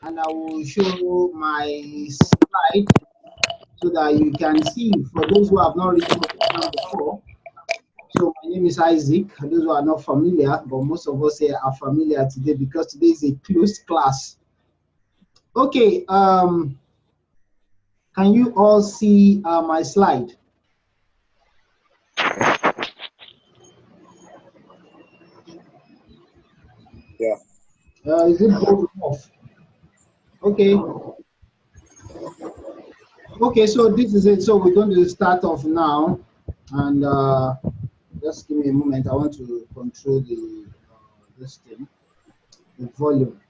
and I will show my slide so that you can see. For those who have not written the exam before, so my name is Isaac. Those who are not familiar, but most of us here are familiar today because today is a closed class. Okay, can you all see my slide? Yeah. Is it bold enough? Okay. Okay, so this is it. So we're going to start off now, and just give me a moment. I want to control the this thing, the volume.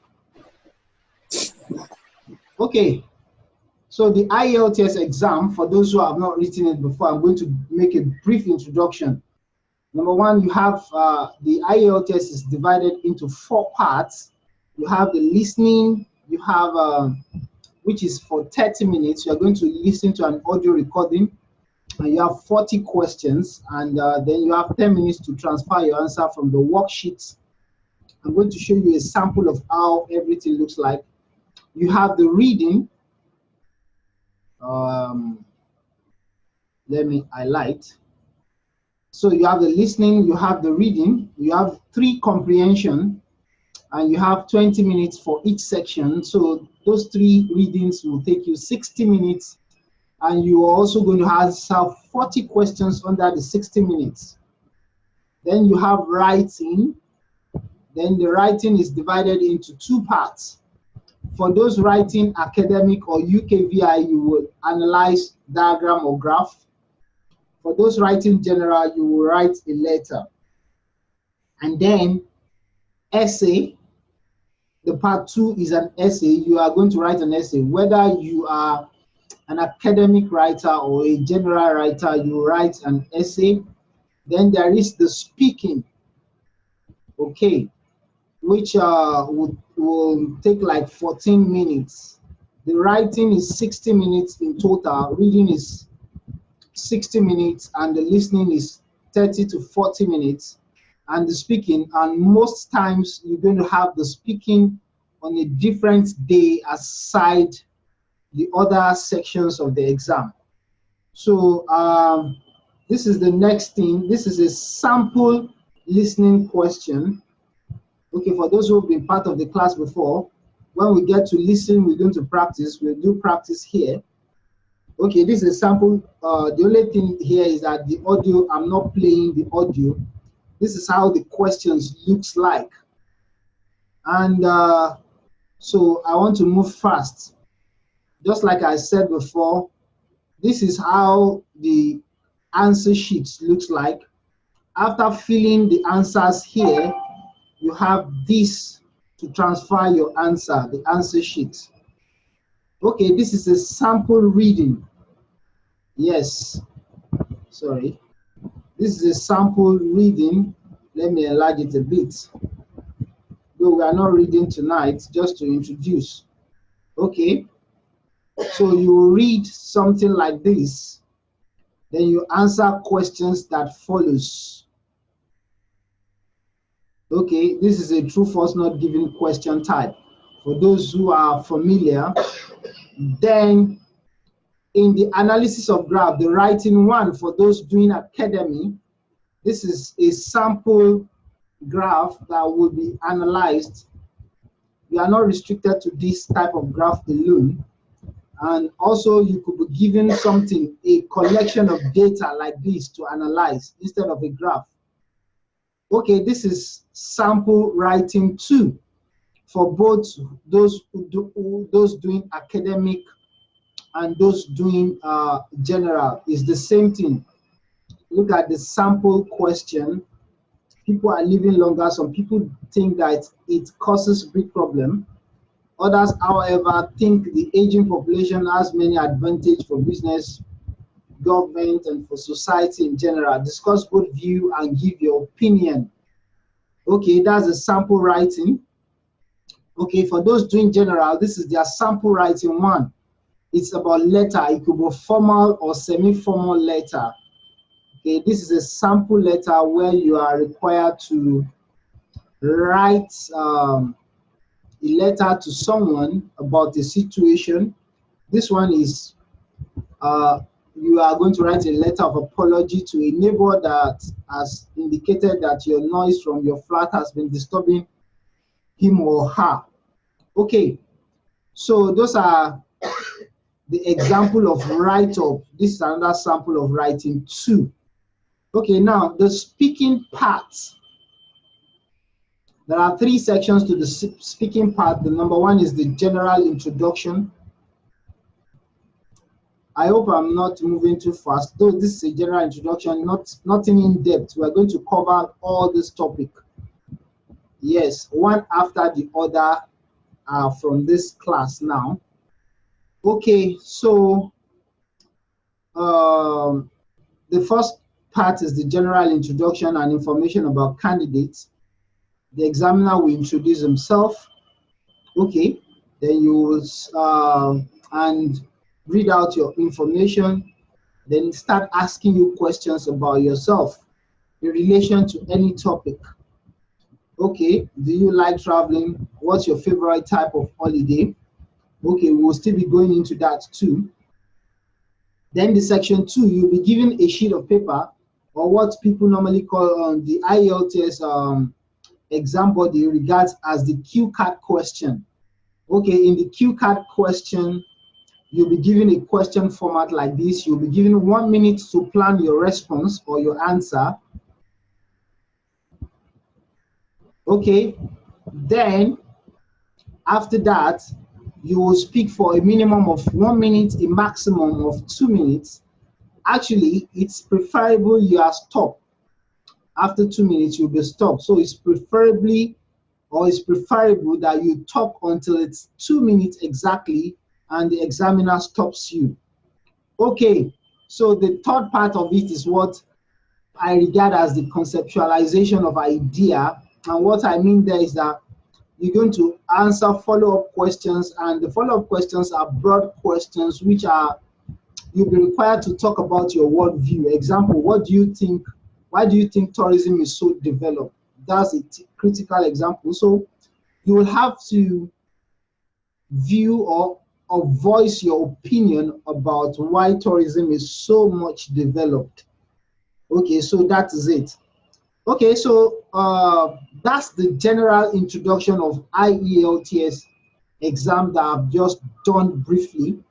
Okay, so the IELTS exam, for those who have not written it before, I'm going to make a brief introduction. Number one, you have the IELTS is divided into 4 parts. You have the listening, you have which is for 30 minutes. You are going to listen to an audio recording, and you have 40 questions, and then you have 10 minutes to transfer your answer from the worksheets. I'm going to show you a sample of how everything looks like. You have the reading. Let me highlight. So you have the listening, you have the reading, you have 3 comprehension, and you have 20 minutes for each section. So those 3 readings will take you 60 minutes, and you are also going to answer 40 questions under the 60 minutes. Then you have writing. Then the writing is divided into 2 parts. For those writing academic or UKVI, you will analyze diagram or graph. For those writing general, you will write a letter. And then essay, the part 2 is an essay. You are going to write an essay. Whether you are an academic writer or a general writer, you write an essay. Then there is the speaking, okay, which will take like 14 minutes. The writing is 60 minutes in total, reading is 60 minutes, and the listening is 30 to 40 minutes, and the speaking, and most times you're going to have the speaking on a different day aside the other sections of the exam. So this is the next thing. This is a sample listening question. Okay, for those who have been part of the class before, when we get to listen, we're going to practice. We'll do practice here. Okay, this is a sample. The only thing here is that the audio, I'm not playing the audio. This is how the questions looks like. And so I want to move fast. Just like I said before, this is how the answer sheets looks like. After filling the answers here, you have this to transfer your answer, the answer sheet. Okay, this is a sample reading. Yes, sorry. This is a sample reading. Let me enlarge it a bit. Though we are not reading tonight, just to introduce. Okay, so you read something like this, then you answer questions that follows. Okay, this is a true false not given question type. For those who are familiar, then in the analysis of graph, the writing one, for those doing academy, this is a sample graph that will be analyzed. You are not restricted to this type of graph alone. And also you could be given something, a collection of data like this to analyze instead of a graph. Okay, this is sample writing 2 for both those doing academic and those doing general. Is the same thing. Look at the sample question. People are living longer. Some people think that it causes big problem. Others, however, think the aging population has many advantages for business, government, and for society in general. Discuss both view and give your opinion. Okay, that's a sample writing. Okay, for those doing general, this is their sample writing 1. It's about letter. It could be formal or semi-formal letter. Okay, this is a sample letter where you are required to write a a letter to someone about a situation. This one is you are going to write a letter of apology to a neighbor that has indicated that your noise from your flat has been disturbing him or her. Okay, so those are the example of write-up. This is another sample of writing 2. Okay, now the speaking part. There are 3 sections to the speaking part. The number 1 is the general introduction. I hope I'm not moving too fast, though this is a general introduction, nothing in depth. We're going to cover all this topic. Yes, one after the other from this class now. Okay, so the first part is the general introduction and information about candidates. The examiner will introduce himself. Okay, then you will and read out your information, then start asking you questions about yourself in relation to any topic. Okay, do you like traveling? What's your favorite type of holiday? Okay, we'll still be going into that too. Then the section 2, you'll be given a sheet of paper, or what people normally call the IELTS exam body regards as the cue card question. Okay, in the cue card question, you'll be given a question format like this. You'll be given 1 minute to plan your response or your answer. Okay, then after that, you will speak for a minimum of 1 minute, a maximum of 2 minutes. Actually, it's preferable you are stopped. After 2 minutes, you'll be stopped. So it's preferable that you talk until it's 2 minutes exactly and the examiner stops you. Okay, so the third part of it is what I regard as the conceptualization of idea. And what I mean there is that you're going to answer follow-up questions, and the follow-up questions are broad questions which are, you'll be required to talk about your worldview. Example, what do you think, why do you think tourism is so developed? That's a critical example. So you will have to view or voice your opinion about why tourism is so much developed. Okay, so that is it. Okay, so that's the general introduction of IELTS exam that I've just done briefly.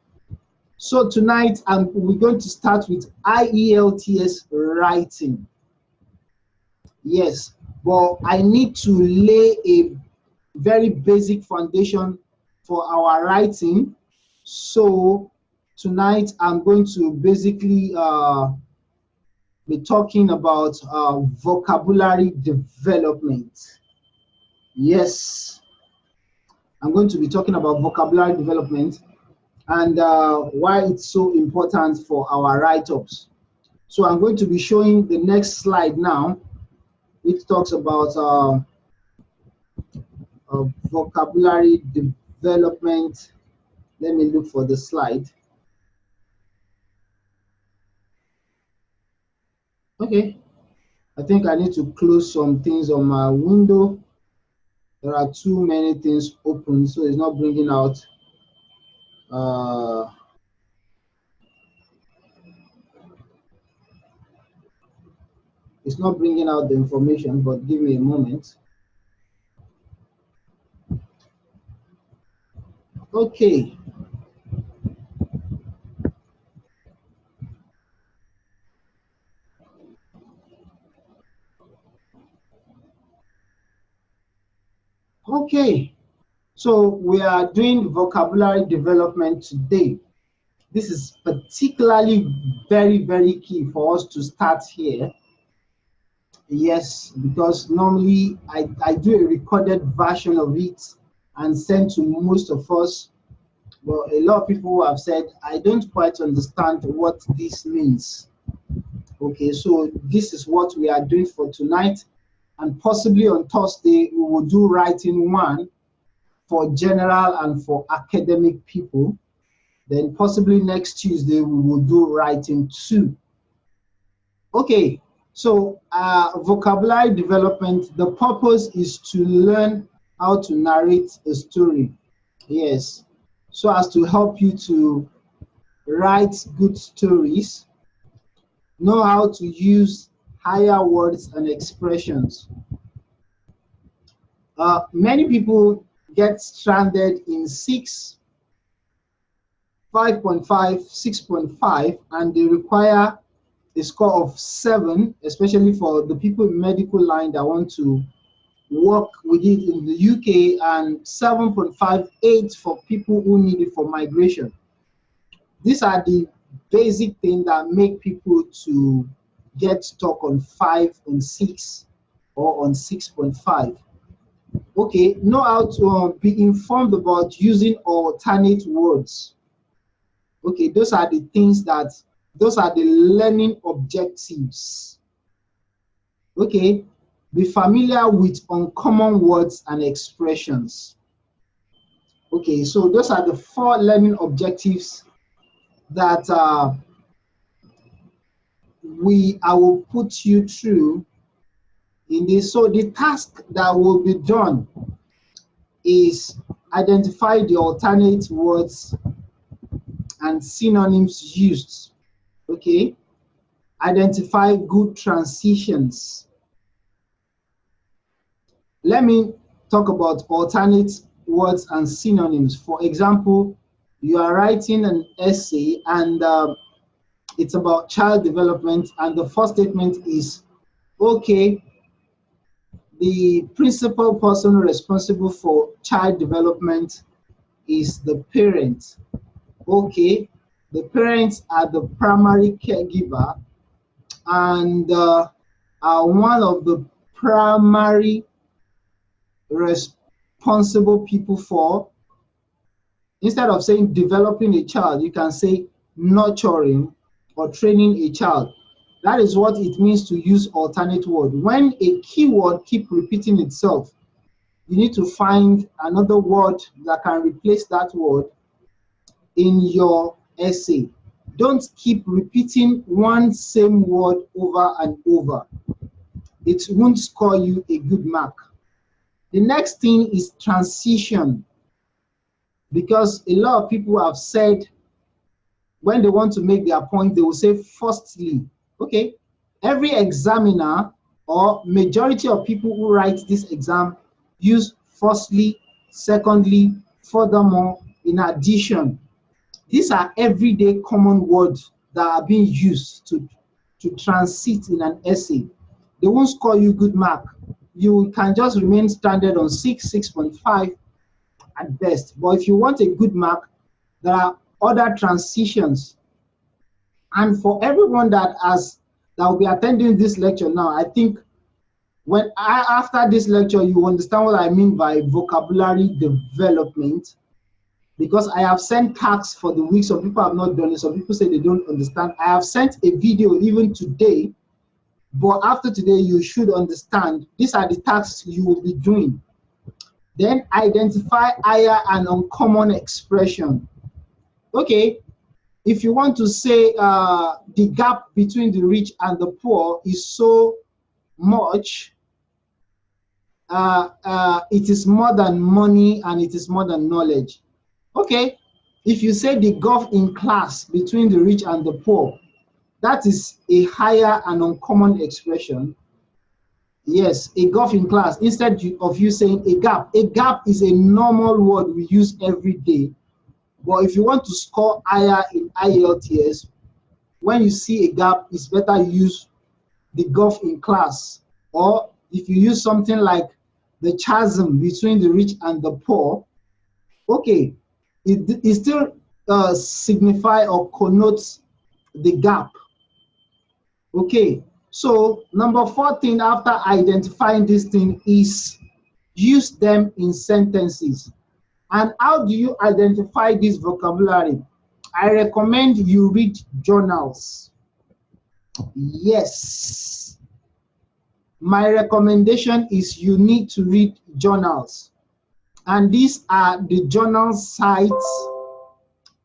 So tonight we're going to start with IELTS writing. Yes, but I need to lay a very basic foundation for our writing. So tonight I'm going to basically be talking about vocabulary development. Yes, I'm going to be talking about vocabulary development and why it's so important for our write-ups. So I'm going to be showing the next slide now, which talks about vocabulary development. Let me look for the slide. Okay, I think I need to close some things on my window. There are too many things open, so it's not bringing out it's not bringing out the information, but give me a moment. Okay. Okay, so we are doing vocabulary development today. This is particularly very key for us to start here. Yes, because normally I do a recorded version of it and send to most of us. Well, a lot of people have said, I don't quite understand what this means. Okay, so this is what we are doing for tonight. And possibly on Thursday, we will do writing 1 for general and for academic people. Then possibly next Tuesday, we will do writing 2. Okay, so vocabulary development, the purpose is to learn how to narrate a story. Yes, so as to help you to write good stories, know how to use higher words and expressions. Many people get stranded in 5.5, 6.5, and they require a score of 7, especially for the people in medical line that want to work with it in the UK, and 7.58 for people who need it for migration. These are the basic things that make people to get stuck on 5, on 6, or on 6.5. Okay, know how to be informed about using alternate words. Okay, those are the learning objectives. Okay, be familiar with uncommon words and expressions. Okay, so those are the 4 learning objectives that I will put you through in this. So the task that will be done is identify the alternate words and synonyms used. Okay, identify good transitions. Let me talk about alternate words and synonyms. For example, you are writing an essay and it's about child development, and the first statement is, okay, the principal person responsible for child development is the parent. Okay, the parents are the primary caregiver and are one of the primary responsible people for, instead of saying developing a child, you can say nurturing or training a child. That is what it means to use alternate word. When a keyword keeps repeating itself, you need to find another word that can replace that word in your essay. Don't keep repeating one same word over and over. It won't score you a good mark. The next thing is transition, because a lot of people have said when they want to make their point, they will say firstly. Okay, every examiner or majority of people who write this exam use firstly, secondly, furthermore, in addition. These are everyday common words that are being used to transit in an essay. They won't score you good mark. You can just remain stranded on 6, 6.5 at best. But if you want a good mark, there are other transitions. And for everyone that will be attending this lecture now, I think after this lecture, you understand what I mean by vocabulary development. Because I have sent tasks for the week. Some people have not done it. Some people say they don't understand. I have sent a video even today, but after today, you should understand. These are the tasks you will be doing. Then identify higher and uncommon expression. Okay, if you want to say the gap between the rich and the poor is so much, it is more than money and it is more than knowledge. Okay, if you say the gulf in class between the rich and the poor, that is a higher and uncommon expression. Yes, a gulf in class, instead of you saying a gap. A gap is a normal word we use every day. But if you want to score higher in IELTS, when you see a gap, it's better use the gulf in class. Or if you use something like the chasm between the rich and the poor, okay, it still signify or connotes the gap. Okay, so number 14 after identifying this thing is use them in sentences. And how do you identify this vocabulary? I recommend you read journals. Yes, my recommendation is you need to read journals. And these are the journal sites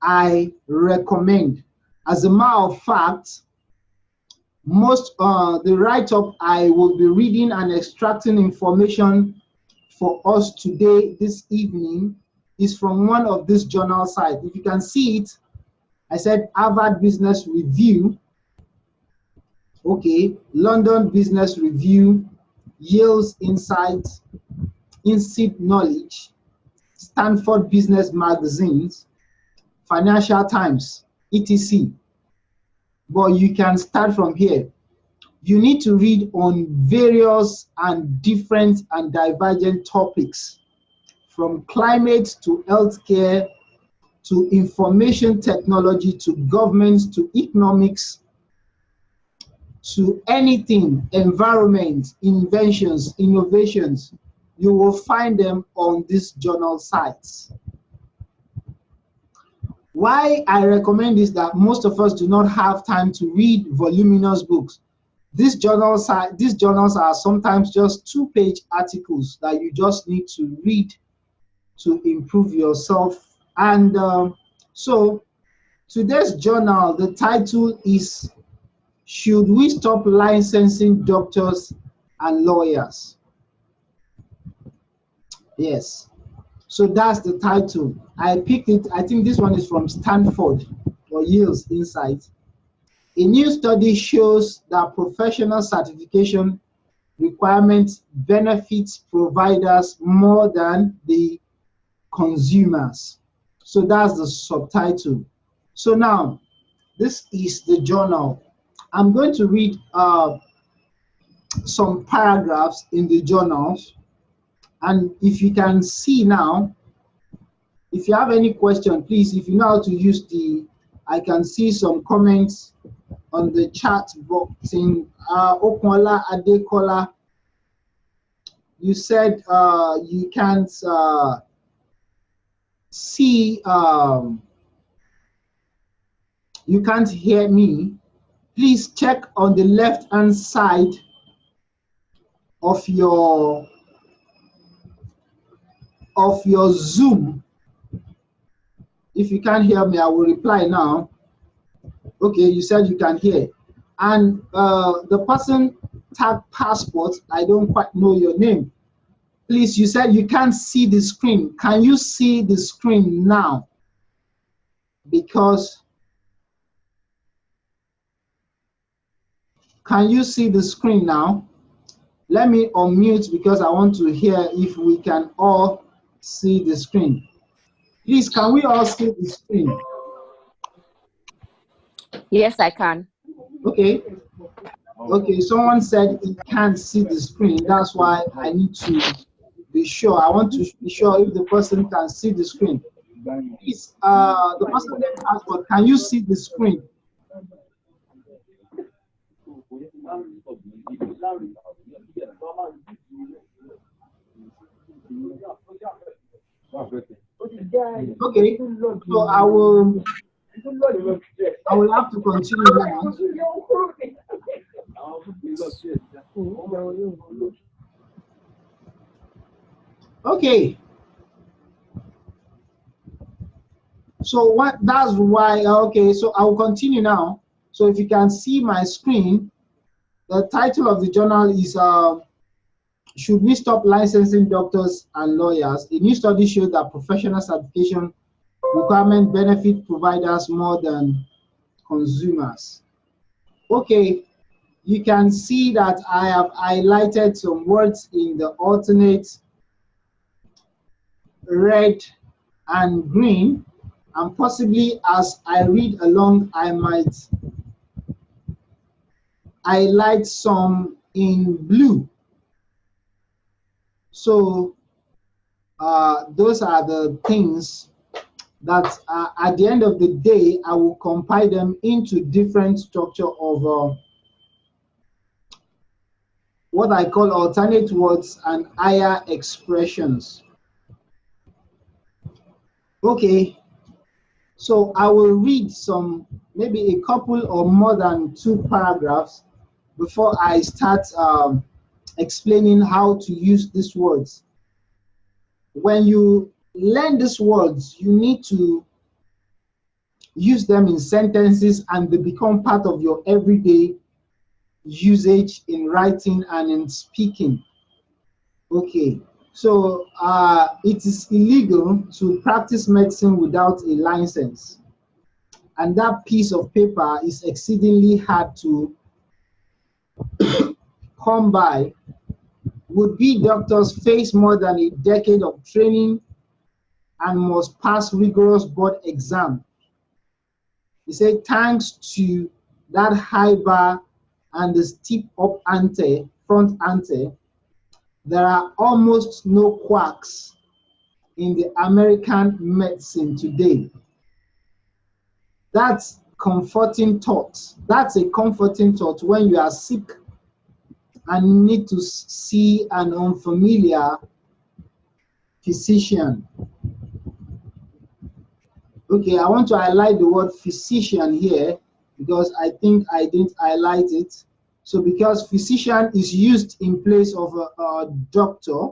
I recommend. As a matter of fact, most the write-up I will be reading and extracting information for us today, this evening, is from one of these journal sites. If you can see it, I said Harvard Business Review, okay, London Business Review, Yale's Insights, Insight Knowledge, Stanford Business Magazines, Financial Times, etc. But you can start from here. You need to read on various and different and divergent topics, from climate to healthcare to information technology to governments to economics to anything, environment, inventions, innovations. You will find them on these journal sites. Why I recommend is that most of us do not have time to read voluminous books. These journals are sometimes just 2-page articles that you just need to read to improve yourself. And so today's journal, the title is "Should We Stop Licensing Doctors and Lawyers?" Yes, so that's the title. I picked it. I think this one is from Stanford or Yale's Insight. A new study shows that professional certification requirements benefits providers more than the consumers. So that's the subtitle. So now, this is the journal. I'm going to read some paragraphs in the journals. And if you can see now, if you have any question, please, if you know how to use I can see some comments on the chat box in Okwala Adekola. You said you can't see, you can't hear me. Please check on the left-hand side of your Zoom. If you can't hear me, I will reply now. Okay, you said you can hear. And the person tagged passport, I don't quite know your name. Please, you said you can't see the screen. Can you see the screen now? Because, can you see the screen now? Let me unmute because I want to hear if we can all see the screen. Please, can we all see the screen? Yes, I can. Okay. Okay, someone said he can't see the screen. That's why I need to be sure. I want to be sure if the person can see the screen. Please, the person named Passport, can you see the screen? Okay, so I will have to continue now. Okay. So that's why, okay, so I will continue now. So if you can see my screen, the title of the journal is "Should We Stop Licensing Doctors and Lawyers?" A new study shows that professional certification requirements benefit providers more than consumers. Okay, you can see that I have highlighted some words in the alternate red and green, and possibly as I read along, I might highlight some in blue. So those are the things that at the end of the day, I will compile them into different structure of what I call alternate words and higher expressions. Okay, so I will read some, maybe a couple or more than 2 paragraphs before I start explaining how to use these words. When you learn these words, you need to use them in sentences and they become part of your everyday usage in writing and in speaking. Okay, So it is illegal to practice medicine without a license. And that piece of paper is exceedingly hard to come by. Would-be doctors face more than a decade of training and must pass rigorous board exam. He said, thanks to that high bar and the steep up ante, front ante, there are almost no quacks in the American medicine today. That's comforting thought. That's a comforting thought when you are sick and need to see an unfamiliar physician. Okay, I want to highlight the word physician here because I think I didn't highlight it. So because physician is used in place of a doctor,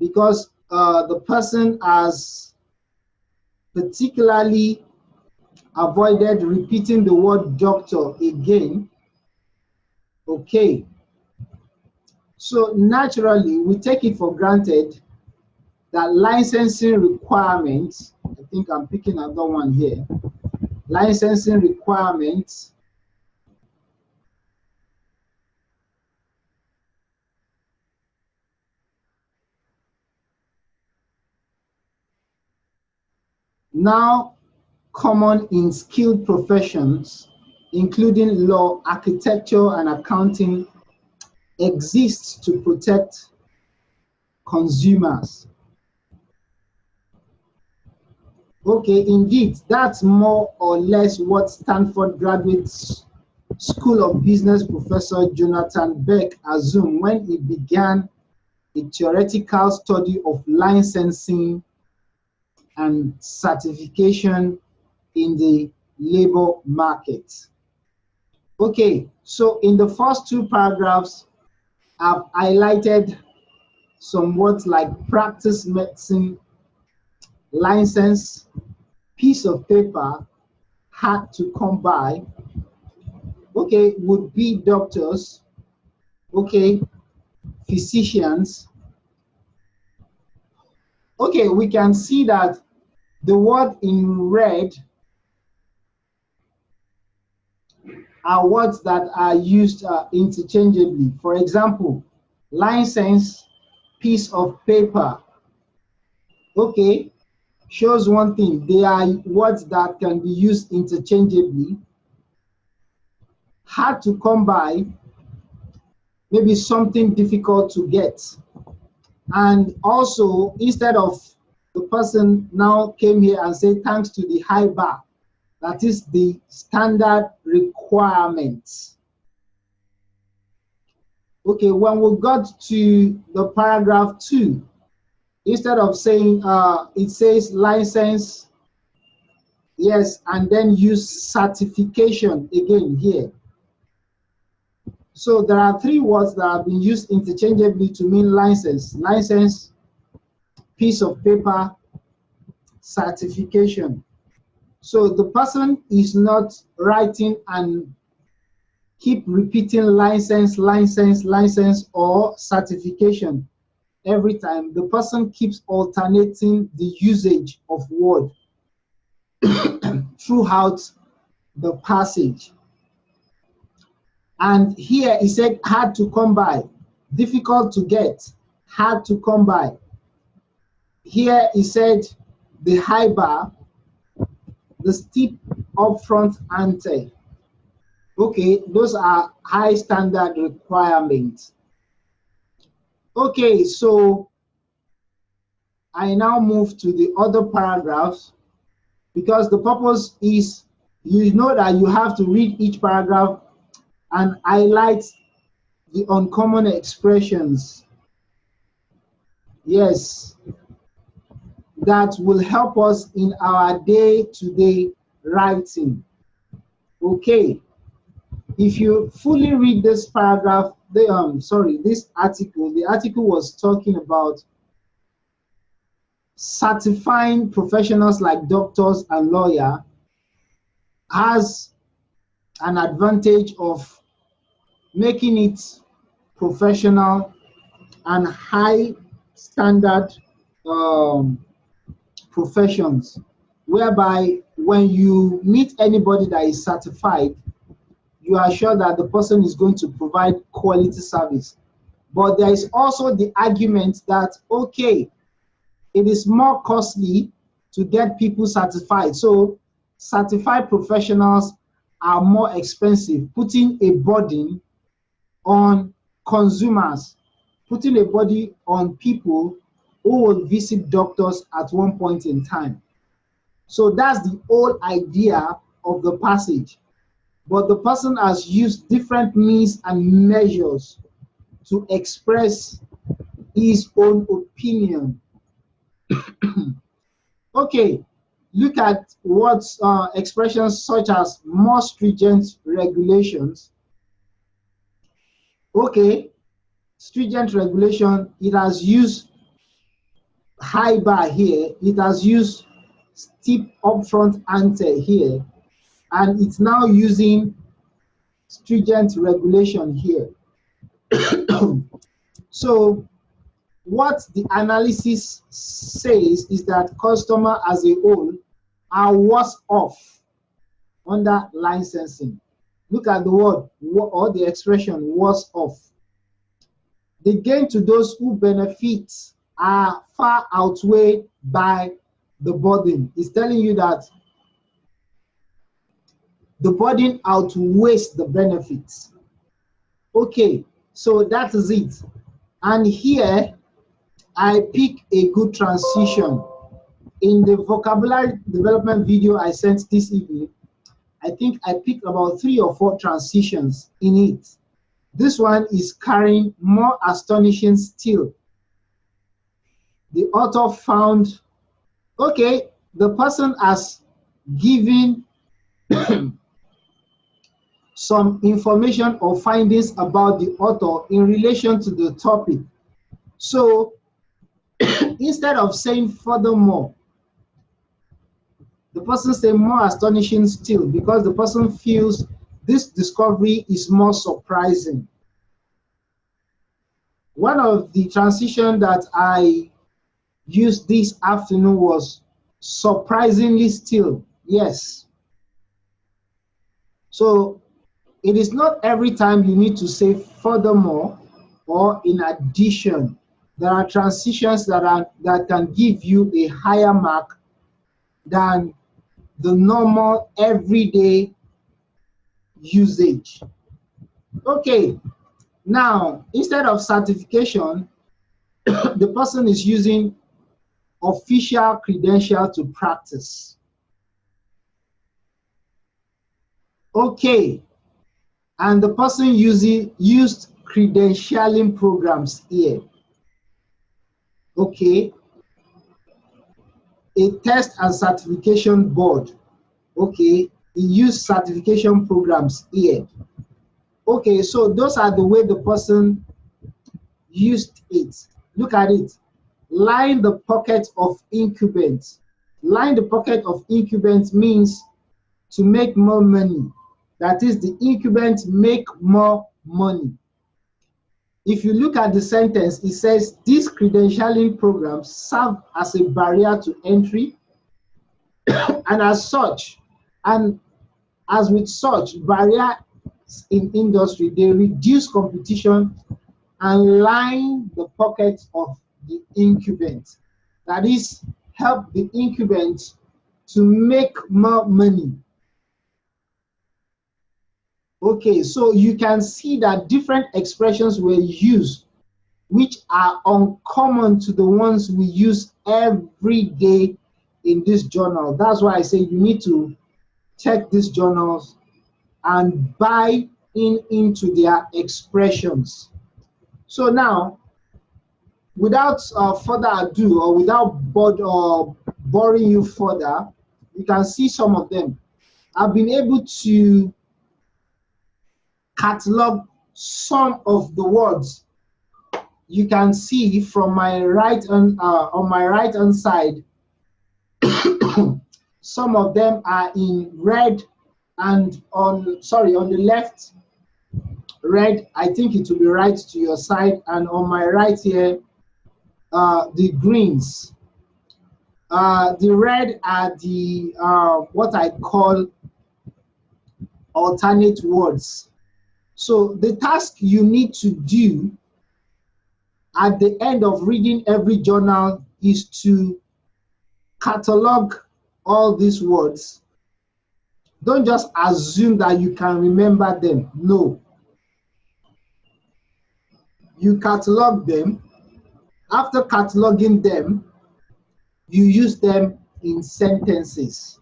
because the person has particularly avoided repeating the word doctor again. Okay, so naturally we take it for granted that licensing requirements, I think I'm picking another one here, licensing requirements now common in skilled professions, including law, architecture, and accounting, exists to protect consumers. Okay, indeed, that's more or less what Stanford Graduate School of Business professor Jonathan Beck assumed when he began a theoretical study of licensing and certification in the labor market. Okay, so in the first two paragraphs, I've highlighted some words like practice medicine, license, piece of paper, hard to come by. Okay, would-be doctors. Okay, physicians. Okay, we can see that the word in red are words that are used interchangeably. For example, license, piece of paper. Okay, shows one thing. They are words that can be used interchangeably. Hard to come by, maybe something difficult to get. And also, instead of the person now came here and said, thanks to the high bar, that is the standard requirements. Okay, when we got to the paragraph 2, instead of saying, it says license, yes, and then use certification again here. So there are three words that have been used interchangeably to mean license. License, piece of paper, certification. So the person is not writing and keep repeating license, license, license, or certification every time. The person keeps alternating the usage of word throughout the passage. And here he said hard to come by, difficult to get, hard to come by. Here he said the high bar, the steep upfront ante. Okay, those are high standard requirements. Okay, so I now move to the other paragraphs because the purpose is, you know that you have to read each paragraph and highlight the uncommon expressions. Yes, that will help us in our day-to-day writing. Okay, if you fully read this paragraph, this article, the article was talking about certifying professionals like doctors and lawyers has an advantage of making it professional and high standard um, professions, whereby when you meet anybody that is certified, you are sure that the person is going to provide quality service. But there is also the argument that, okay, it is more costly to get people certified. So certified professionals are more expensive, putting a burden on consumers, putting a burden on people who will visit doctors at one point in time. So that's the whole idea of the passage. But the person has used different means and measures to express his own opinion. Okay, look at what expressions such as more stringent regulations. Okay, stringent regulation, it has used high bar here, it has used steep upfront ante here, and it's now using stringent regulation here. So what the analysis says is that customers as a whole are worse off under licensing. Look at the word or the expression worse off. The gain to those who benefit are far outweighed by the burden. It's telling you that the burden outweighs the benefits. Okay, so that is it. And here I pick a good transition. In the vocabulary development video I sent this evening, I think I picked about 3 or 4 transitions in it. This one is carrying more astonishing still. The author found, okay, the person has given some information or findings about the author in relation to the topic. So instead of saying furthermore, the person says more astonishing still, because the person feels this discovery is more surprising. One of the transitions that I used this afternoon was surprisingly still. Yes. So it is not every time you need to say furthermore or in addition. There are transitions that can give you a higher mark than the normal everyday usage. Okay, now instead of certification, the person is using official credential to practice. Okay, and the person used credentialing programs here. Okay, a test and certification board. Okay, he used certification programs here. Okay, so those are the way the person used it. Look at it. Line the pocket of incumbents. Line the pocket of incumbents means to make more money. That is, the incumbents make more money. If you look at the sentence, it says these credentialing programs serve as a barrier to entry, and as such, and as with such barriers in industry, they reduce competition and line the pockets of the incumbent. That is, help the incumbent to make more money. Okay, so you can see that different expressions were used which are uncommon to the ones we use every day in this journal. That's why I say you need to check these journals and buy into their expressions. So now, without further ado, or without boring you further, you can see some of them. I've been able to catalog some of the words. You can see from my right hand, on my right hand side, some of them are in red, and on the left red, I think it will be right to your side, and on my right here the greens. The red are the what I call alternate words. So the task you need to do at the end of reading every journal is to catalog all these words. Don't just assume that you can remember them. No. You catalog them. After cataloging them, you use them in sentences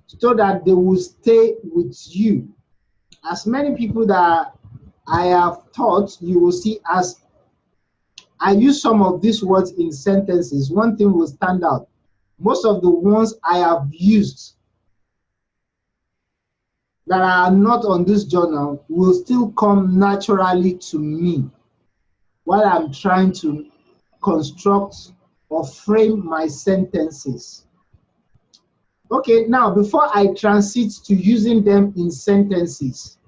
so that they will stay with you. As many people that I have taught, you will see as I use some of these words in sentences, one thing will stand out. Most of the ones I have used that are not on this journal will still come naturally to me while I'm trying to construct or frame my sentences. Okay, now before I transit to using them in sentences,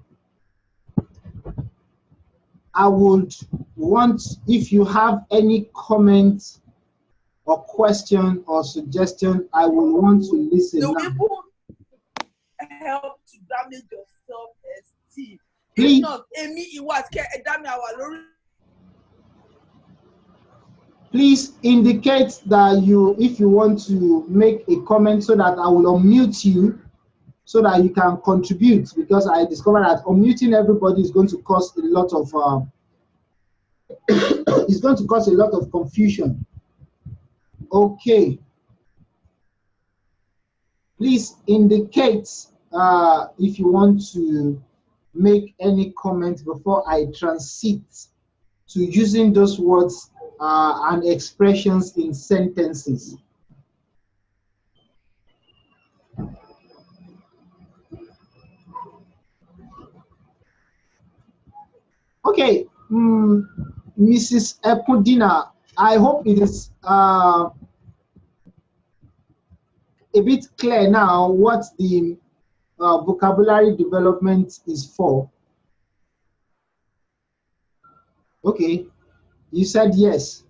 I would want, if you have any comment or question or suggestion, I will want to listen Do now. people help to damage your self-esteem? Please, If not, Amy, it was damage our please indicate that you, if you want to make a comment, so that I will unmute you so that you can contribute, because I discovered that unmuting everybody is going to cause a lot of it's going to cause a lot of confusion. Okay. Please indicate if you want to make any comment before I transit to using those words and expressions in sentences. Okay, Mrs. Epudina, I hope it is a bit clear now what the vocabulary development is for. Okay, you said yes.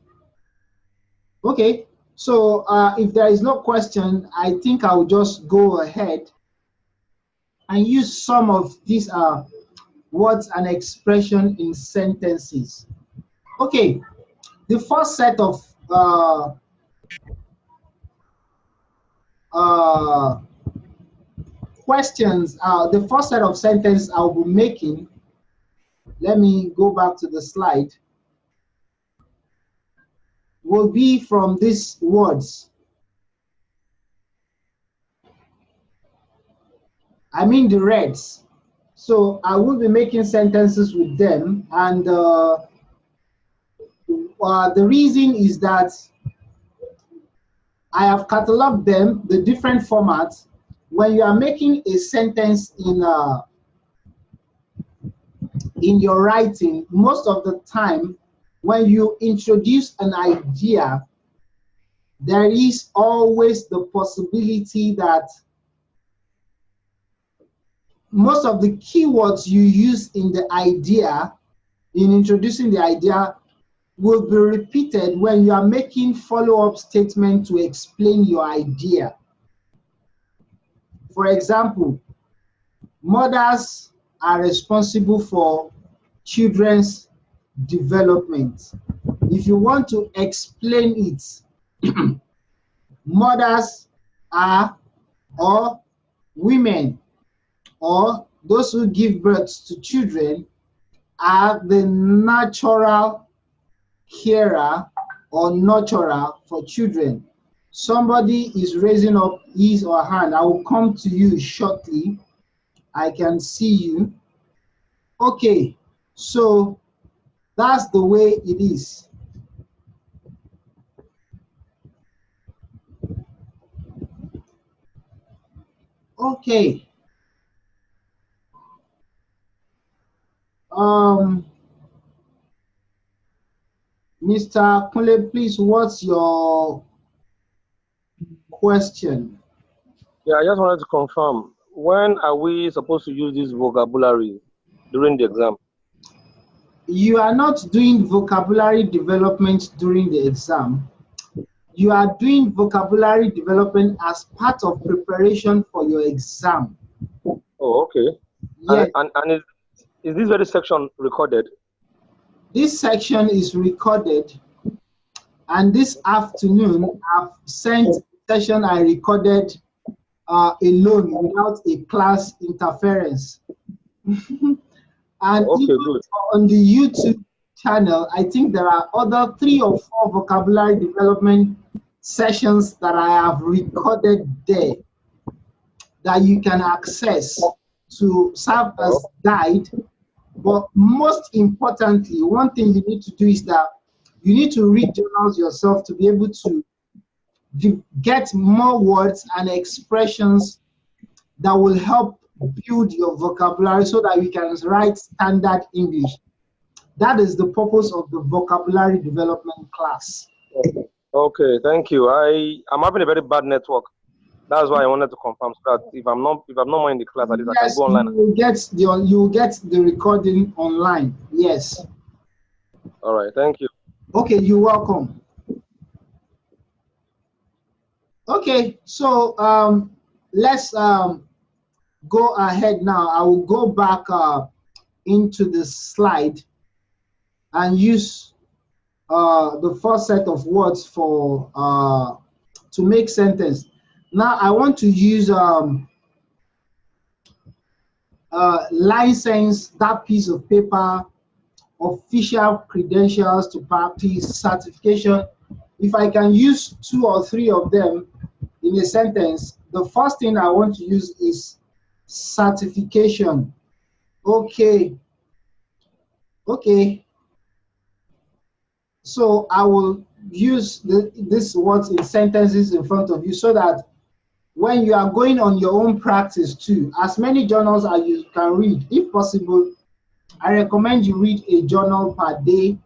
Okay, so if there is no question, I think I'll just go ahead and use some of these words and expression in sentences. Okay, the first set of questions, the first set of sentences I'll be making, let me go back to the slide, will be from these words. I mean the reds. So I will be making sentences with them, and the reason is that I have cataloged them, the different formats. When you are making a sentence in your writing, most of the time, when you introduce an idea, there is always the possibility that most of the keywords you use in the idea, in introducing the idea, will be repeated when you are making follow-up statements to explain your idea. For example, mothers are responsible for children's development. If you want to explain it, mothers are, or women, or those who give birth to children are the natural carer or nurturer for children. Somebody is raising up his or her hand. I will come to you shortly. I can see you. Okay, so that's the way it is. Okay. Mr. Kunle, please, what's your question? Yeah, I just wanted to confirm, when are we supposed to use this vocabulary during the exam? You are not doing vocabulary development during the exam. You are doing vocabulary development as part of preparation for your exam. Oh, okay. Yes, And is this very section recorded? this section is recorded, and this afternoon I've sent a session I recorded alone without a class interference. And Okay, even good. on the YouTube channel, I think there are other 3 or 4 vocabulary development sessions that I have recorded there that you can access to serve as guide. But most importantly, one thing you need to do is that you need to read journals yourself to be able to get more words and expressions that will help build your vocabulary so that you can write standard English. That is the purpose of the vocabulary development class. Okay, thank you. I'm having a very bad network. That's why I wanted to confirm so that if I'm not more in the class, at least I can Yes, go online. you will get the recording online. Yes. All right, thank you. Okay, you're welcome. Okay, so let's go ahead now. I will go back into the slide and use the first set of words for to make sentence. Now I want to use license, that piece of paper, official credentials to practice, certification. If I can use 2 or 3 of them in a sentence, the first thing I want to use is certification. Okay. So I will use these words in sentences in front of you so that when you are going on your own practice too, as many journals as you can read, if possible, I recommend you read a journal per day.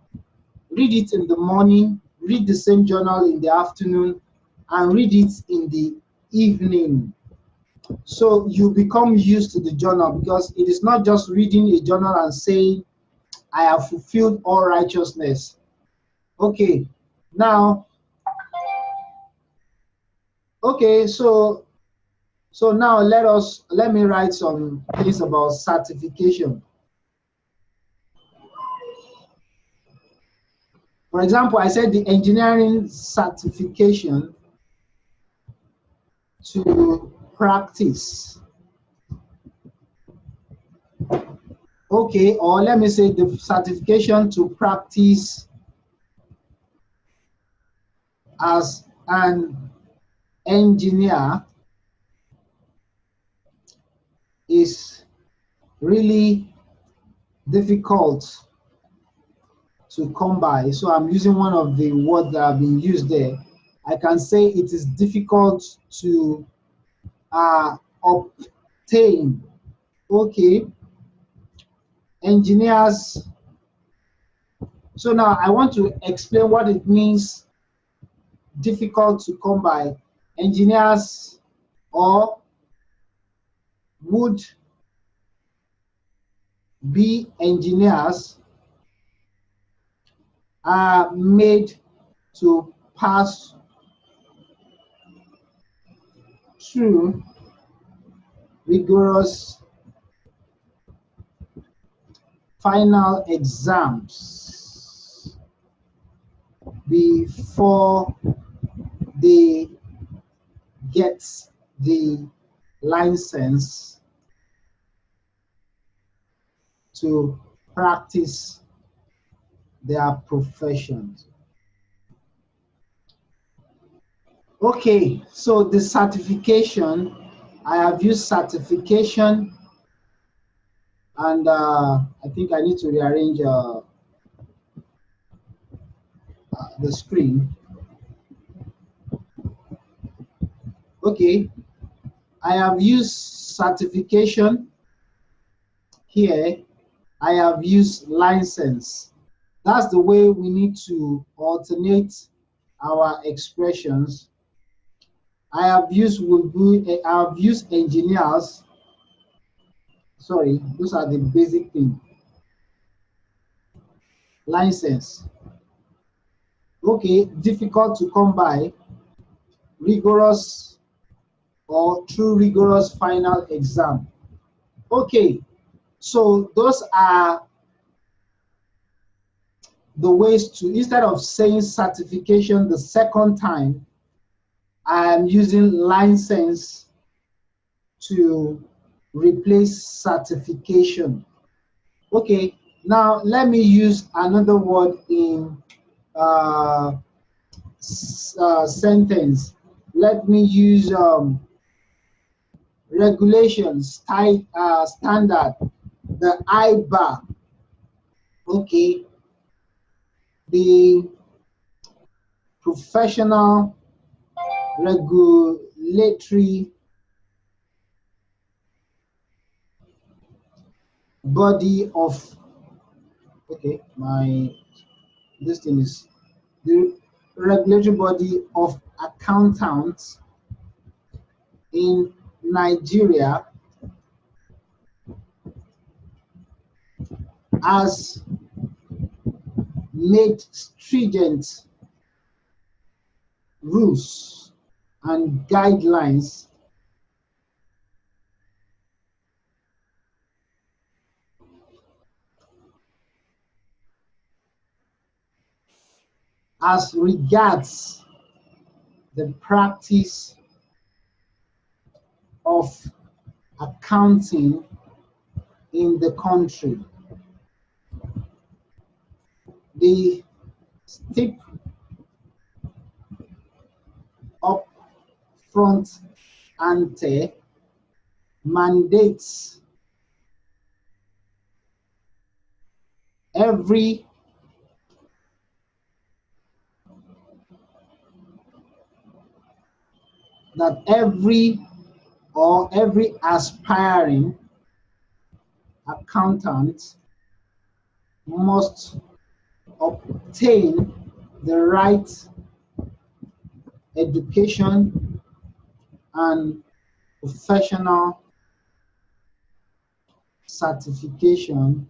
Read it in the morning, read the same journal in the afternoon, and read it in the evening. So you become used to the journal, because it is not just reading a journal and saying, I have fulfilled all righteousness. Okay, now, okay, so now let me write some things about certification. For example, I said the engineering certification to practice. Okay, or let me say the certification to practice as an engineer is really difficult to come by. So I'm using one of the words that have been used there. I can say it is difficult to obtain. Okay, engineers. So now I want to explain what it means difficult to come by. Engineers or would be engineers are made to pass through rigorous final exams before they get the license to practice their professions. Okay, so the certification, I have used certification, and I think I need to rearrange the screen. Okay, I have used certification here. I have used license. That's the way we need to alternate our expressions. I have used engineers. Sorry, those are the basic things. license. Okay, difficult to come by, rigorous or through rigorous final exam. Okay, so those are the ways to, instead of saying certification the second time, I am using license to replace certification. Okay, now let me use another word in sentence. Let me use regulations, standard, the IBAR. Okay, the professional regulatory body of, okay, this thing is the regulatory body of accountants in Nigeria has made stringent rules and guidelines as regards the practice of accounting in the country. The steep upfront ante mandates every aspiring accountant must obtain the right education and professional certification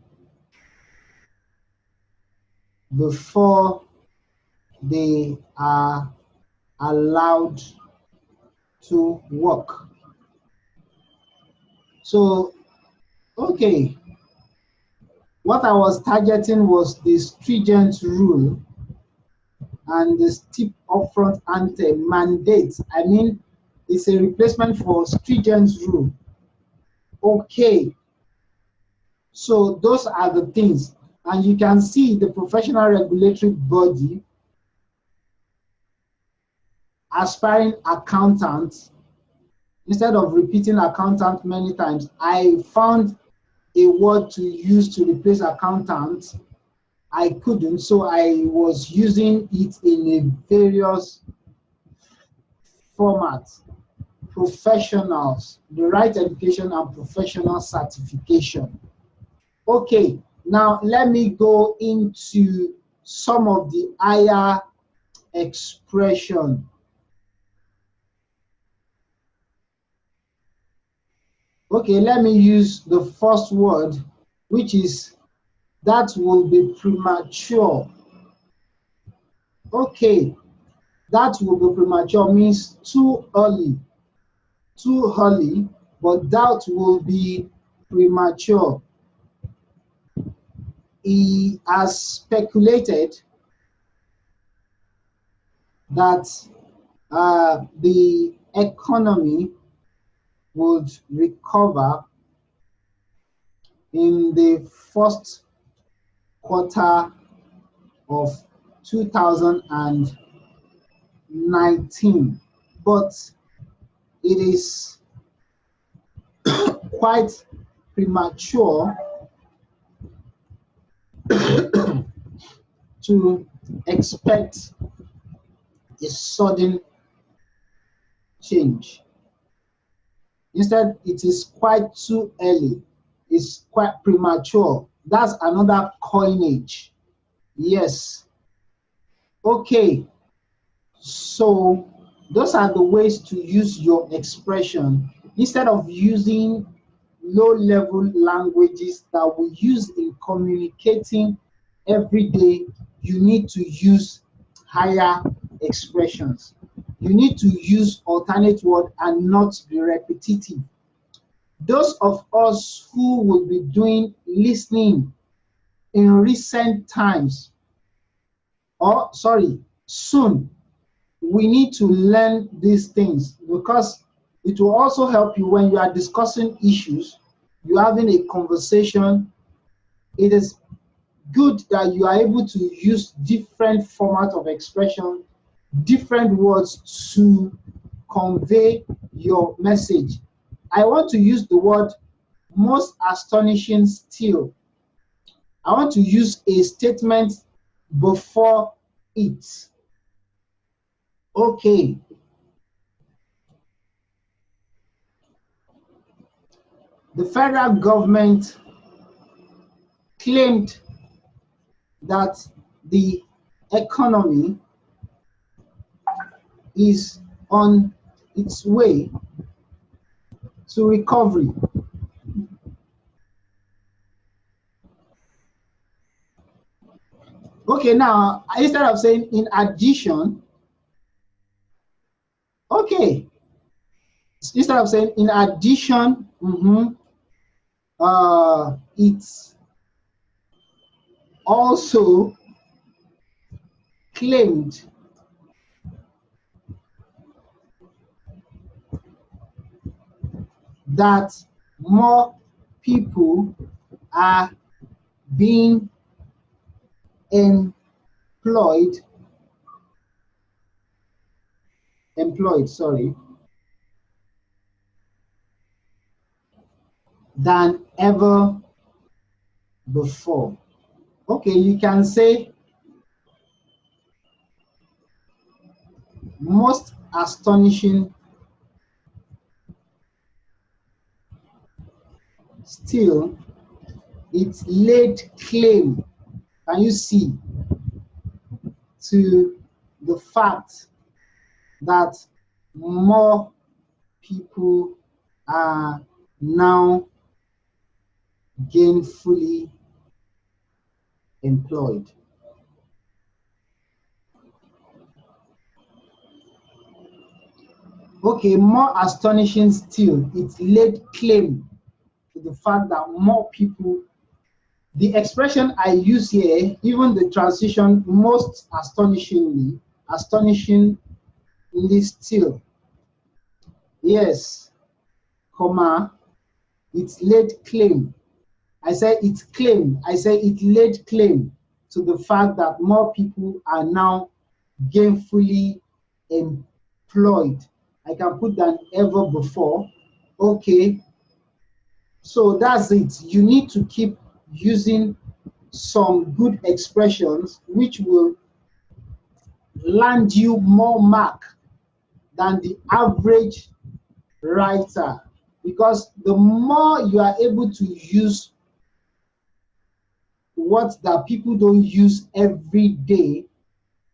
before they are allowed to work. So, okay, what I was targeting was the stringent rule and the steep upfront ante mandate. I mean, it's a replacement for stringent rule. Okay, so those are the things. And you can see the professional regulatory body, aspiring accountant. Instead of repeating accountant many times, I found a word to use to replace accountant. I couldn't, so I was using it in a various formats. Professionals, the right education and professional certification. Okay, now let me go into some of the higher expression. Okay, let me use the first word, which is that will be premature. Okay, that will be premature means too early, but that will be premature. He has speculated that the economy would recover in the first quarter of 2019, but it is quite premature to expect a sudden change. Instead, it is quite too early. It's quite premature. That's another coinage. Yes. Okay. So those are the ways to use your expression. Instead of using low-level languages that we use in communicating every day you need to use higher expressions. You need to use alternate word and not be repetitive. Those of us who will be doing listening in recent times, or sorry, soon, we need to learn these things because it will also help you when you are discussing issues, you're having a conversation. It is good that you are able to use different format of expression, different words to convey your message. I want to use the word most astonishing still. I want to use a statement before it. Okay. The federal government claimed that the economy is on its way to recovery. Okay, now instead of saying in addition, okay, instead of saying in addition, it's also claimed that more people are being employed, sorry, than ever before. Okay, you can say most astonishing still, it laid claim, can you see, to the fact that more people are now gainfully employed. Okay, more astonishing still, it laid claim to the fact that more people, the expression I use here, even the transition, most astonishingly still. Yes, comma, it laid claim. I say it claim, I say it laid claim to the fact that more people are now gainfully employed. I can put than ever before. Okay, so that's it. You need to keep using some good expressions which will land you more mark than the average writer, because the more you are able to use what that people don't use every day,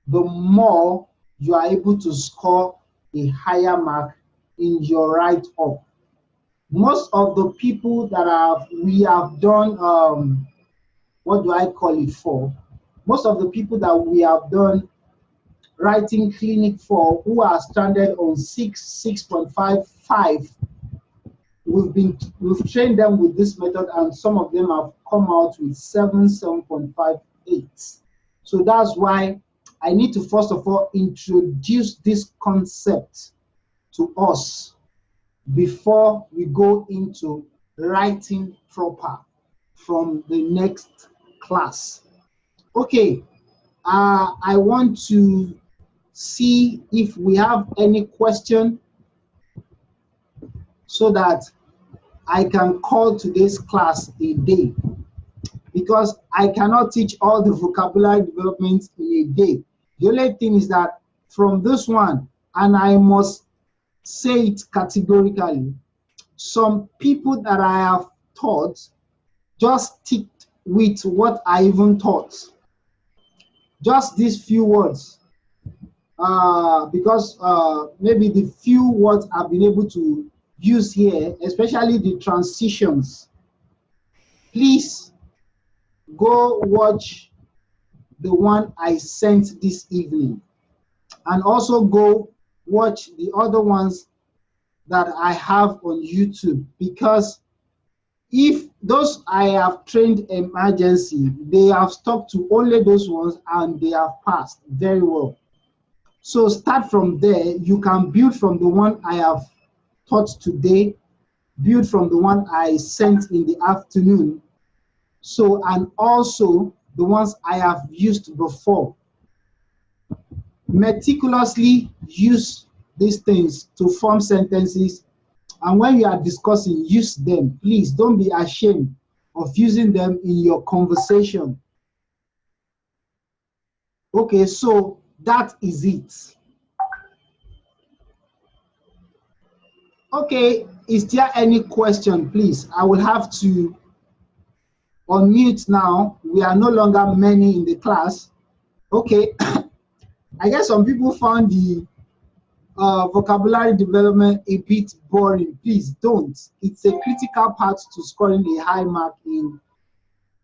the more you are able to score a higher mark in your write-up. Most of the people that we have done, what do I call it for? Most of the people that we have done writing clinic for who are stranded on 6.55, we've trained them with this method, and some of them have come out with 7.58. So that's why I need to first of all introduce this concept to us before we go into writing proper from the next class. Okay, I want to see if we have any question so that I can call today's class a day, because I cannot teach all the vocabulary development in a day. The only thing is that from this one, and I must say it categorically, some people that I have taught just sticked with what I even taught. Just these few words, because maybe the few words I've been able to use here, especially the transitions. Please go watch the one I sent this evening. And also go watch the other ones that I have on YouTube, because if those I have trained emergency, they have stuck to only those ones and they have passed very well. So start from there. You can build from the one I have taught today, build from the one I sent in the afternoon. So, and also the ones I have used before. Meticulously use these things to form sentences, and when you are discussing, use them. Please don't be ashamed of using them in your conversation. Okay, so that is it. Okay, is there any question, please? I will have to unmute now. We are no longer many in the class. Okay, I guess some people found the vocabulary development a bit boring. Please don't. It's a critical part to scoring a high mark in.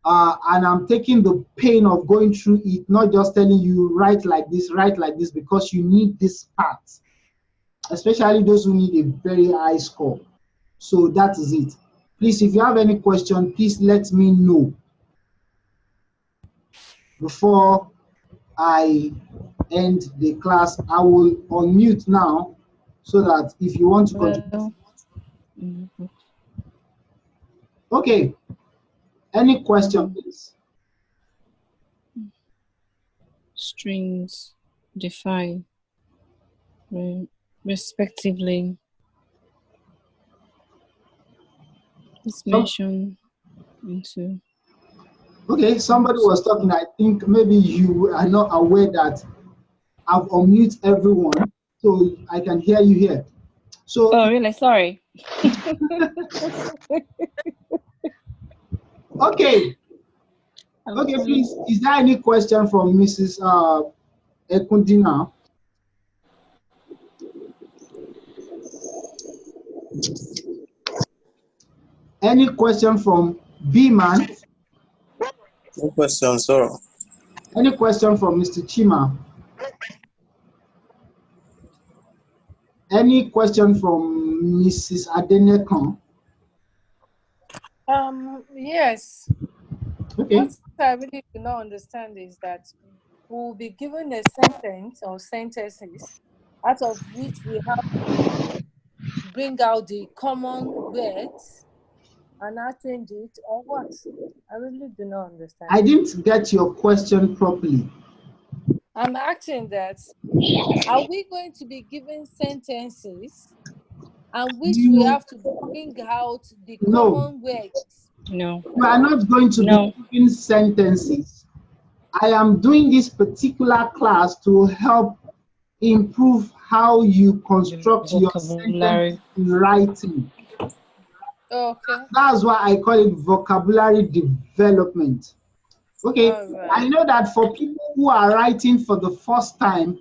And I'm taking the pain of going through it, not just telling you write like this, because you need this part, especially those who need a very high score. So that is it. Please, if you have any question, please let me know before I end the class. I will unmute now so that if you want to contribute. Okay. Any question, please? Strings define respectively. It's mentioned into. Okay, somebody was talking. I think maybe you are not aware that I've unmuted everyone, so I can hear you here. So. Oh, really? Sorry. Okay. Okay, please. Is there any question from Mrs. Ekundina? Any question from B-Man? No question, sir. Any question from Mr. Chima? Any question from Mrs. Adenekon? Yes. Okay. What I really do not understand is that we'll be given a sentence or sentences out of which we have to bring out the common words and not change it, or what? I really do not understand. I didn't get your question properly. I'm asking that, are we going to be given sentences and which we have to bring out the common words? No. You are not going to be giving sentences. I am doing this particular class to help improve how you construct your sentence in writing. Okay. That's why I call it vocabulary development. Okay, right. I know that for people who are writing for the first time,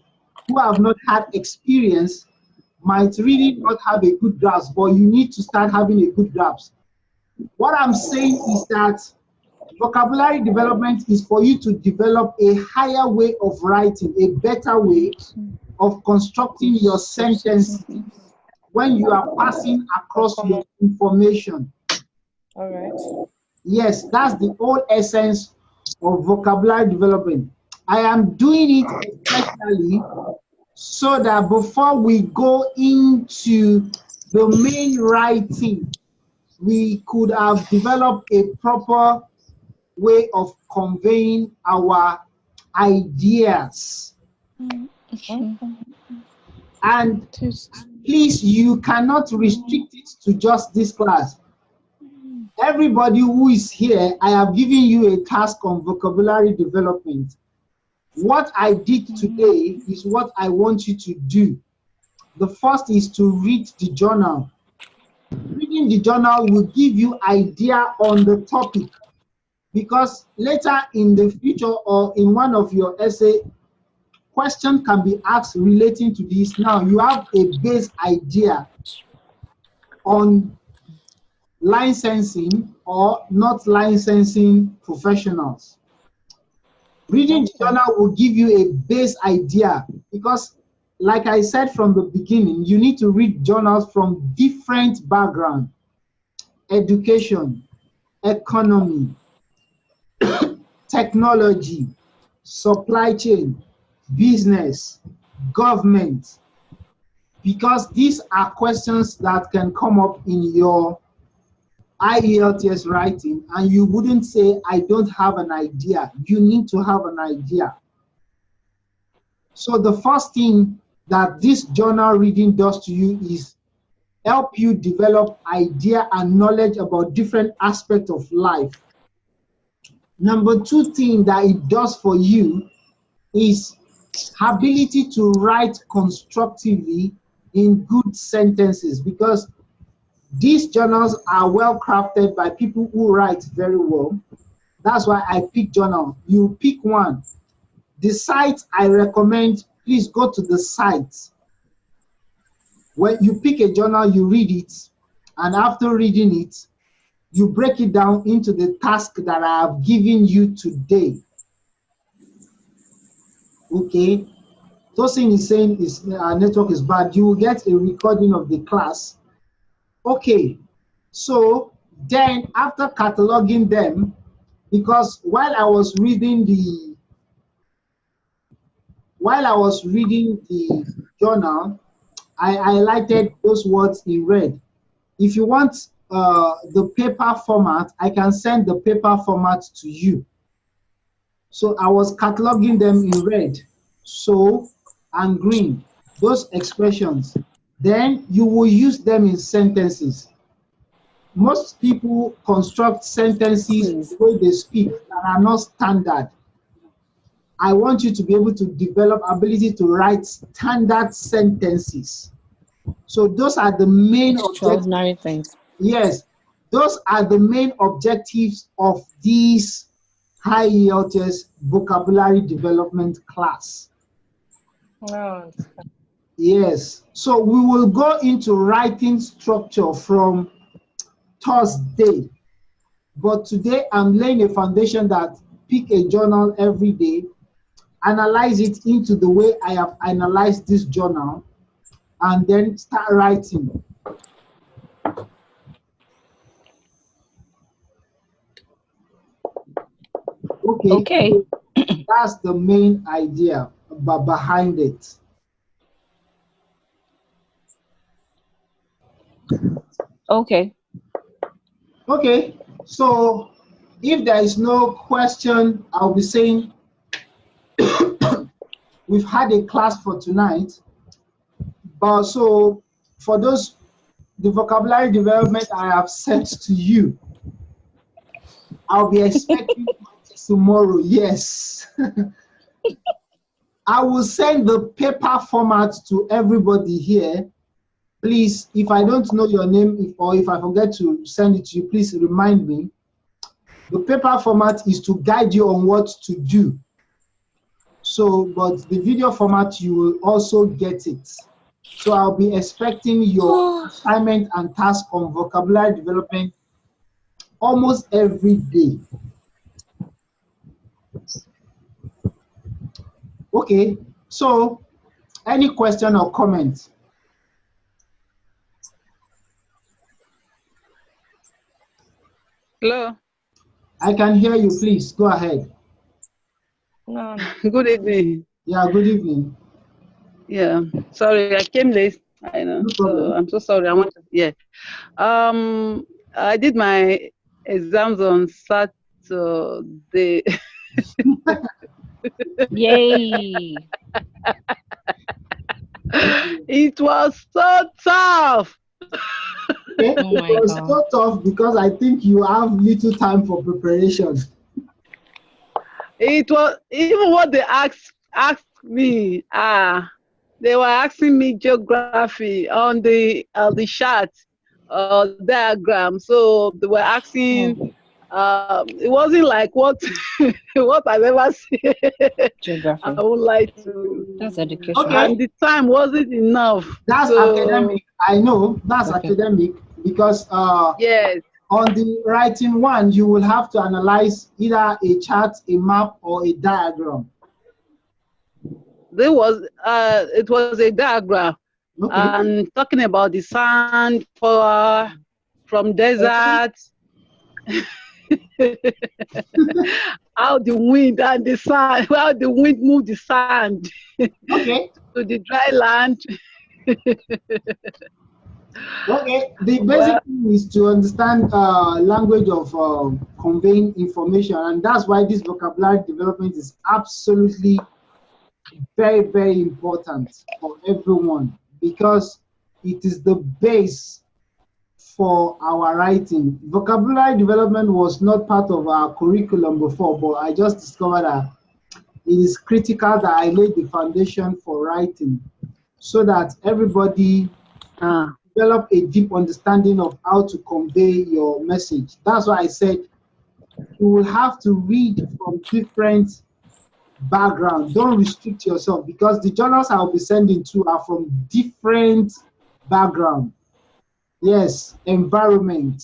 who have not had experience, might really not have a good grasp, but you need to start having a good grasp. What I'm saying is that vocabulary development is for you to develop a higher way of writing, a better way of constructing your sentence when you are passing across your information. All right. Yes, that's the whole essence of vocabulary development. I am doing it especially so that before we go into the main writing, we could have developed a proper way of conveying our ideas. And please, you cannot restrict it to just this class. Everybody who is here, I have given you a task on vocabulary development. What I did today is what I want you to do. The first is to read the journal. Reading the journal will give you idea on the topic, because later in the future or in one of your essay, question can be asked relating to this. Now you have a base idea on licensing or not licensing professionals. Reading the journal will give you a base idea because, like I said from the beginning, you need to read journals from different backgrounds: education, economy, technology, supply chain, business, government, because these are questions that can come up in your IELTS writing, and you wouldn't say, I don't have an idea. You need to have an idea. So the first thing that this journal reading does to you is help you develop idea and knowledge about different aspects of life. Number two thing that it does for you is ability to write constructively in good sentences, because these journals are well crafted by people who write very well. That's why I pick journal. You pick one. The site I recommend, please go to the site. When you pick a journal, you read it, and after reading it, you break it down into the task that I have given you today. Okay? Tosin is saying his network is bad. You will get a recording of the class. Okay, so then after cataloging them, because while I was reading the journal, I highlighted those words in red. If you want the paper format, I can send the paper format to you. So I was cataloging them in red, so, and green, those expressions. Then you will use them in sentences. Most people construct sentences the way they speak that are not standard. I want you to be able to develop ability to write standard sentences. So those are the main Extraordinary things. Yes, those are the main objectives of this high IELTS vocabulary development class. No. Yes, so we will go into writing structure from Thursday, but today I'm laying a foundation that pick a journal every day, analyze it into the way I have analyzed this journal, and then start writing. Okay. So that's the main idea behind it. Okay. Okay, so if there is no question, I'll be saying we've had a class for tonight. But so for those, the vocabulary development I have sent to you, I'll be expecting tomorrow. Yes. I will send the paper format to everybody here. Please, if I don't know your name, or if I forget to send it to you, please remind me. The paper format is to guide you on what to do. So, but the video format, you will also get it. So I'll be expecting your assignment and task on vocabulary development almost every day. Okay, so any question or comment? Hello. I can hear you, please go ahead. No. Good evening. Yeah, good evening. Yeah, sorry, I came late. I know. No problem. So I'm so sorry. I did my exams on Saturday. Yay. It was so tough. Okay. Oh my It was God. so tough because I think you have little time for preparation. It was even what they asked me. They were asking me geography on the chart diagram. So they were asking. It wasn't like what what I've ever seen. Geography. I would like to. That's education. Okay. And the time wasn't enough. That's So, academic. I know that's Okay. academic because yes. On the writing one, you will have to analyze either a chart, a map, or a diagram. It was a diagram. Okay. And talking about the sand from desert, how the wind and the sand, how the wind moved the sand Okay. to the dry land. Okay. The basic thing is to understand language of conveying information, and that's why this vocabulary development is absolutely very, very important for everyone, because it is the base for our writing. Vocabulary development was not part of our curriculum before, but I just discovered that it is critical that I lay the foundation for writing so that everybody develop a deep understanding of how to convey your message. That's why I said you will have to read from different background. Don't restrict yourself, because the journals I'll be sending to are from different background. Yes, environment,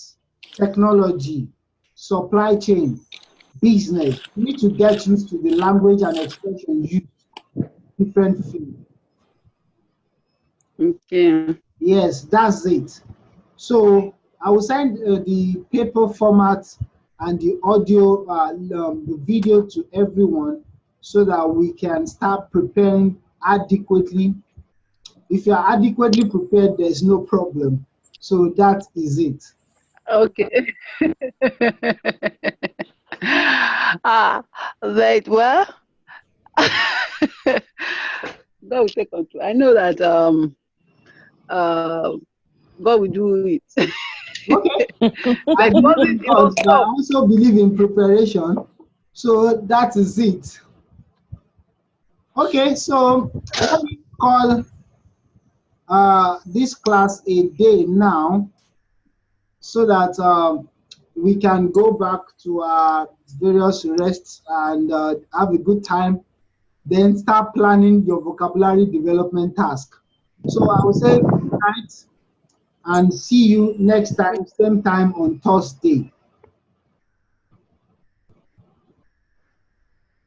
technology, supply chain, business. You need to get used to the language and expression used in different fields. Okay. Yes, that's it. So I will send the paper format and the audio, the video to everyone so that we can start preparing adequately. If you are adequately prepared, there's no problem. So that is it. Okay. Right. Well, God will take control. I know that God will do it. Okay. I But believe was in it God, was but I tough. also believe in preparation. So that is it. Okay, so let me call this class a day now so that we can go back to our various rests and have a good time, then start planning your vocabulary development task. So I will say good night and see you next time, same time on Thursday.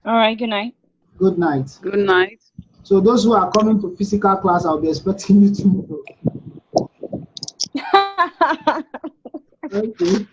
All right, good night. Good night. Good night. So those who are coming to physical class, I'll be expecting you tomorrow. Okay.